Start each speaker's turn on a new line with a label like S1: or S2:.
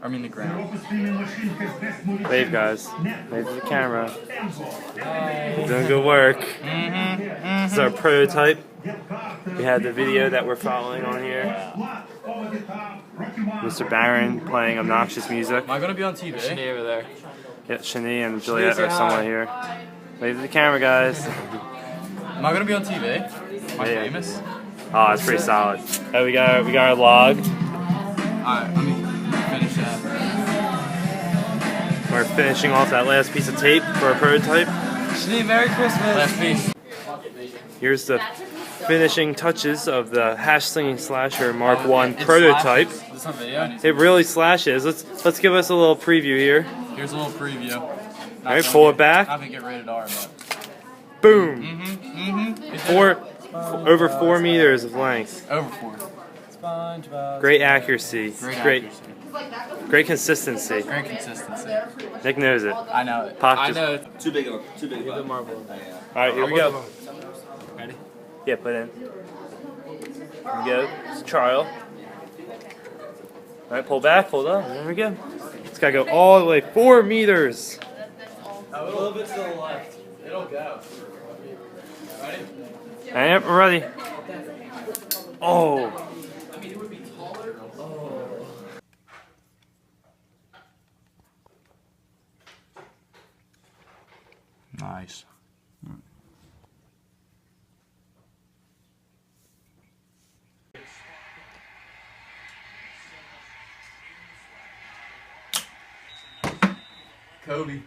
S1: I mean the ground.
S2: Wave, guys. Wave to the camera. Doing good work. This is our prototype. We had the video that we're following on here. Mr. Barron playing obnoxious music.
S1: Am I gonna be on TV?
S3: Shanae over there.
S2: Yeah, Shanae and Juliet are somewhere here. Wave to the camera, guys.
S1: Am I gonna be on TV? Am I famous?
S2: Oh, it's pretty solid. Oh, we got our log.
S1: Alright, let me finish that.
S2: We're finishing off that last piece of tape for our prototype.
S1: Shanae, Merry Christmas! Last piece.
S2: Here's the finishing touches of the hash slinging slasher Mark 1 prototype.
S1: This on video?
S2: It really slashes. Let's give us a little preview here.
S1: Here's a little preview.
S2: Alright, pull it back.
S1: I think it rated R, but
S2: Boom! Over 4 meters of length.
S1: over 4. SpongeBob.
S2: Great accuracy. Great consistency.
S1: Great consistency.
S2: Nick knows it.
S1: I know it.
S2: Pop
S3: I
S2: just-
S3: know.
S4: Too big of a
S3: Marvel.
S2: Alright, here we go.
S3: Ready?
S2: Yeah, put in. Here we go. It's a trial. Alright, pull back, hold up. There we go. It's gotta go all the way 4 meters.
S1: A little bit to the left. It'll go. Ready?
S2: Alright, we're ready. Oh.
S1: Nice. Kobe.